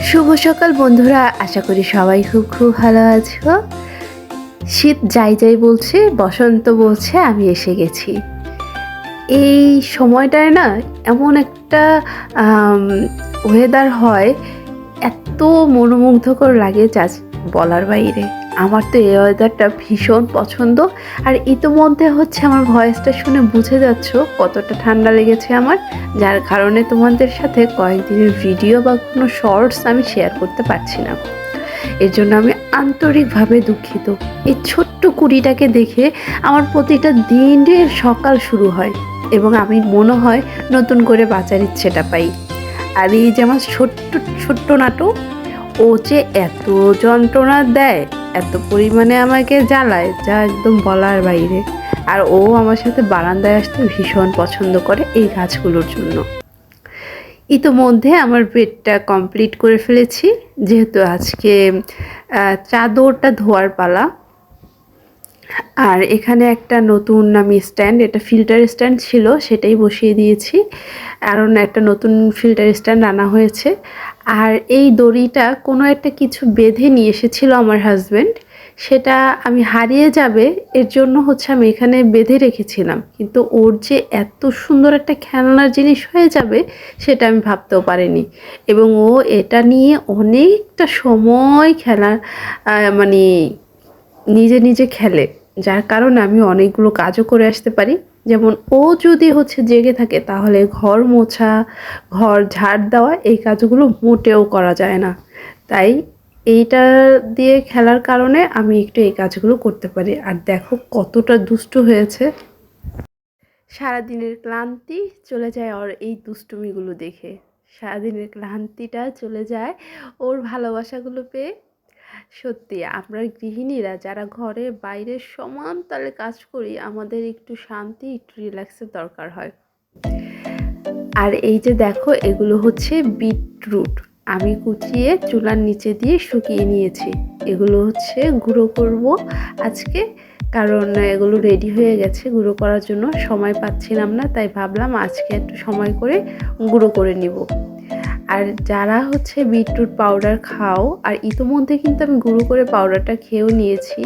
শুভ সকাল বন্ধুরা, আশা করি সবাই খুব ভালো আছো। শীত যাই যাই বলছে, বসন্ত বলছে, আমি এসে গেছি। এই সময়টায় না এমন একটা ওয়েদার হয়, এত মনোমুগ্ধকর লাগে যা বলার বাইরে। আমার তো এই ওয়েদারটা ভীষণ পছন্দ। আর ইতোমধ্যে হচ্ছে আমার ভয়েসটা শুনে বুঝে যাচ্ছ কতটা ঠান্ডা লেগেছে আমার, যার কারণে তোমাদের সাথে কয়েকদিনের ভিডিও বা কোনো শর্টস আমি শেয়ার করতে পারছি না। এর জন্য আমি আন্তরিকভাবে দুঃখিত। এই ছোট্ট কুড়িটাকে দেখে আমার প্রতিটা দিনের সকাল শুরু হয় এবং আমি মনে হয় নতুন করে বাঁচার ইচ্ছেটা পাই। আর এই যে আমার ছোট্ট নাটক, ও যে এত যন্ত্রণা দেয়, এত পরিমাণে আমাকে জ্বালায় যা একদম বলার বাইরে। আর ও আমার সাথে বারান্দায় আসতে ভীষণ পছন্দ করে এই গাছগুলোর জন্য। ইতোমধ্যে আমার বেডটা কমপ্লিট করে ফেলেছি, যেহেতু আজকে চাদরটা ধোয়ার পালা। আর এখানে একটা নতুন আমি স্ট্যান্ড, এটা ফিল্টার স্ট্যান্ড ছিল, সেটাই বসিয়ে দিয়েছি, কারণ একটা নতুন ফিল্টার স্ট্যান্ড আনা হয়েছে। আর এই দড়িটা কোনো একটা কিছু বেঁধে নিয়ে এসেছিল আমার হাজব্যান্ড, সেটা আমি হারিয়ে যাবে এর জন্য হচ্ছে আমি এখানে বেঁধে রেখেছিলাম, কিন্তু ওর যে এত সুন্দর একটা খেলনার জিনিস হয়ে যাবে সেটা আমি ভাবতেও পারিনি। এবং ও এটা নিয়ে অনেকটা সময় মানে নিজে খেলে, যার কারণে আমি অনেকগুলো কাজও করে আসতে পারি। যেমন ও যদি হচ্ছে জেগে থাকে তাহলে ঘর মোছা, ঘর ঝাড় দেওয়া, এই কাজগুলো মোটেও করা যায় না। তাই এইটা দিয়ে খেলার কারণে আমি একটু এই কাজগুলো করতে পারি। আর দেখো কতটা দুষ্টু হয়েছে, সারাদিনের ক্লান্তি চলে যায় ওর এই দুষ্টুমিগুলো দেখে। সারাদিনের ক্লান্তিটা চলে যায় ওর ভালোবাসাগুলো পেয়ে। সত্যি আমরা গৃহিণীরা যারা ঘরে বাইরে সমান তালে কাজ করি, আমাদের একটু শান্তি, একটু রিল্যাক্সের দরকার হয়। আর এই যে দেখো, এগুলো হচ্ছে বিটরুট, আমি কুচিয়ে চুলার নিচে দিয়ে শুকিয়ে নিয়েছি। এগুলো হচ্ছে গুঁড়ো করব আজকে, কারণ এগুলো রেডি হয়ে গেছে গুঁড়ো করার জন্য, সময় পাচ্ছিলাম না, তাই ভাবলাম আজকে একটু সময় করে গুঁড়ো করে নিব। আর যারা হচ্ছে বিটরুট পাউডার খাও, আর ইতোমধ্যে কিন্তু আমি গুঁড়ো করে পাউডারটা খেয়েও নিয়েছি,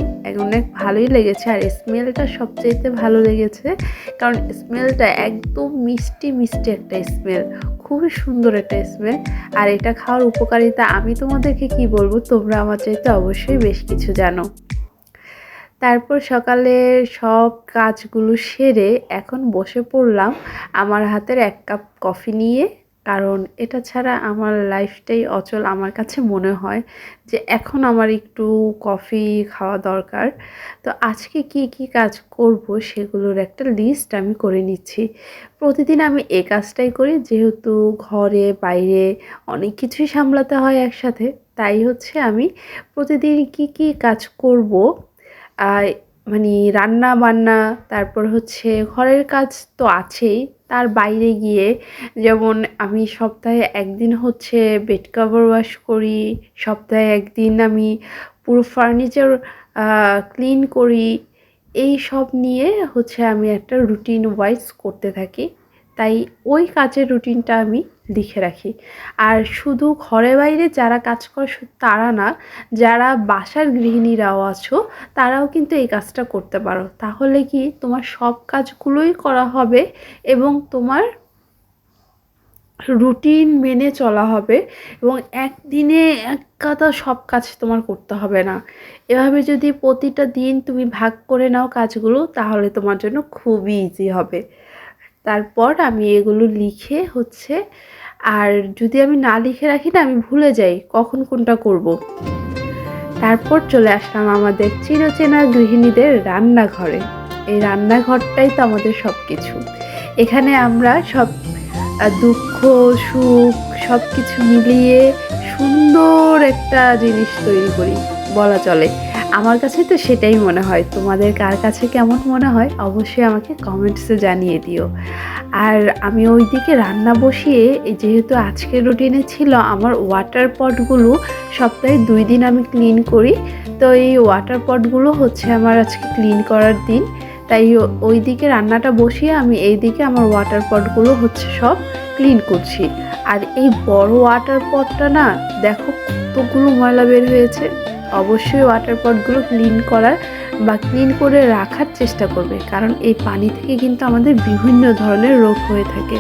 অনেক ভালোই লেগেছে। আর স্মেলটা সবচাইতে ভালো লেগেছে, কারণ স্মেলটা একদম মিষ্টি মিষ্টি একটা স্মেল, খুবই সুন্দর একটা স্মেল। আর এটা খাওয়ার উপকারিতা আমি তোমাদেরকে কি বলবো, তোমরা আমার চাইতে অবশ্যই বেশ কিছু জানো। তারপর সকালের সব কাজগুলো সেরে এখন বসে পড়লাম আমার হাতের 1 কাপ কফি নিয়ে, কারণ এটা ছাড়া আমার লাইফটাই অচল। আমার কাছে মনে হয় যে এখন আমার একটু কফি খাওয়া দরকার। তো আজকে কি কাজ করব সেগুলোর একটা লিস্ট আমি করে নিচ্ছি। প্রতিদিন আমি এই কাজটাই করি, যেহেতু ঘরে বাইরে অনেক কিছুই সামলাতে হয় একসাথে, তাই হচ্ছে আমি প্রতিদিন কি কাজ করব, মানে রান্না বান্না, তারপর হচ্ছে ঘরের কাজ তো আছেই, তার বাইরে গিয়ে যেমন আমি সপ্তাহে 1 দিন হচ্ছে বেড কভার ওয়াশ করি, সপ্তাহে 1 দিন আমি পুরো ফার্নিচার ক্লিন করি। এই সব নিয়ে হচ্ছে আমি একটা রুটিন ওয়াইজ করতে থাকি, তাই ওই কাজের রুটিনটা আমি লিখে রাখি। আর শুধু ঘরে বাইরে যারা কাজ করে তারা না, যারা বাসার গৃহিণীরাও আছো তারাও কিন্তু এই কাজটা করতে পারো। তাহলে কি তোমার সব কাজগুলোই করা হবে এবং তোমার রুটিন মেনে চলা হবে, এবং একদিনে এক কাঁথা সব কাজ তোমার করতে হবে না। এভাবে যদি প্রতিটা দিন তুমি ভাগ করে নাও কাজগুলো, তাহলে তোমার জন্য খুবই ইজি হবে। তারপর আমি এগুলো লিখে হচ্ছে, আর যদি আমি না লিখে রাখি না, আমি ভুলে যাই কখন কোনটা করব। তারপর চলে আসলাম আমাদের চিরচেনা গৃহিণীদের রান্নাঘরে। এই রান্নাঘরটাই তো আমাদের সব কিছু। এখানে আমরা সব দুঃখ সুখ সব কিছু মিলিয়ে সুন্দর একটা জিনিস তৈরি করি বলা চলে। আমার কাছে তো সেটাই মনে হয়। তোমাদের কার কাছে কেমন মনে হয় অবশ্যই আমাকে কমেন্টসে জানিয়ে দিও। আর আমি ওইদিকে রান্না বসিয়ে, যেহেতু আজকের রুটিনে ছিল আমার ওয়াটার পটগুলো সপ্তাহে 2 দিন আমি ক্লিন করি, তো এই ওয়াটার পটগুলো হচ্ছে আমার আজকে ক্লিন করার দিন। তাই ওই দিকে রান্নাটা বসিয়ে আমি এই দিকে আমার ওয়াটার পটগুলো হচ্ছে সব ক্লিন করছি। আর এই বড় ওয়াটার পটটা না দেখো কতগুলো ময়লা বের হয়েছে। অবশ্যই ওয়াটার পটগুলো ক্লিন করার বা ক্লিন করে রাখার চেষ্টা করবে, কারণ এই পানি থেকে কিন্তু আমাদের বিভিন্ন ধরনের রোগ হয়ে থাকে।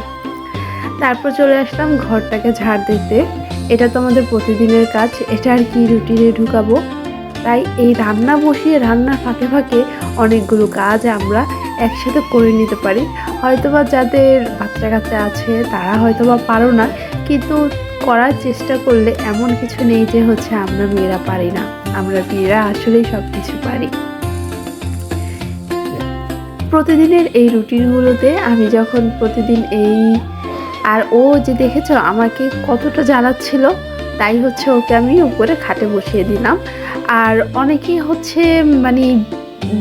তারপর চলে আসলাম ঘরটাকে ঝাড় দিতে। এটা তো আমাদের প্রতিদিনের কাজ, এটা আর কি রুটিনে ঢুকাবো। তাই এই রান্না বসিয়ে রান্নার ফাঁকে ফাঁকে অনেকগুলো কাজ আমরা একসাথে করে নিতে পারি। হয়তোবা যাদের বাচ্চা কাচ্চা আছে তারা হয়তোবা পারো না, কিন্তু করার চেষ্টা করলে এমন কিছু নেই যে হচ্ছে আমরা মেয়েরা পারি না। আমরা মেয়েরা আসলেই সব কিছু পারি। প্রতিদিনের এই রুটিনগুলোতে আমি যখন প্রতিদিন আর ও যে দেখেছো আমাকে কতটা জ্বালাচ্ছিল, তাই হচ্ছে ওকে আমি উপরে খাটে বসিয়ে দিলাম। আর অনেকেই হচ্ছে মানে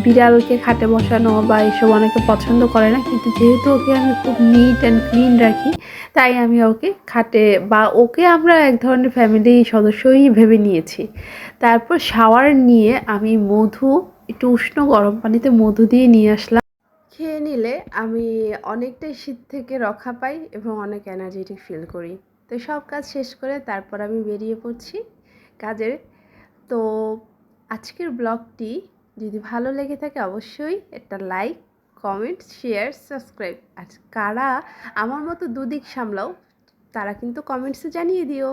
বিড়ালকে খাটে বসানো বা এসব অনেকে পছন্দ করে না, কিন্তু যেহেতু ওকে আমি খুব নিট অ্যান্ড ক্লিন রাখি, তাই আমি ওকে খাটে বা ওকে আমরা এক ধরনের ফ্যামিলি সদস্যই ভেবে নিয়েছি। তারপর শাওয়ার নিয়ে আমি একটু উষ্ণ গরম পানিতে মধু দিয়ে নিয়ে আসলাম। খেয়ে নিলে আমি অনেকটাই শীত থেকে রক্ষা পাই এবং অনেক এনার্জেটিক ফিল করি। তো সব কাজ শেষ করে তারপর আমি বেরিয়ে পড়ছি কাজের। তো আজকের ব্লগটি যদি ভালো লেগে থাকে অবশ্যই একটা লাইক, কমেন্ট, শেয়ার, সাবস্ক্রাইব। আর কারা আমার মতো দুদিক সামলাও তারা কিন্তু কমেন্টসে জানিয়ে দিও।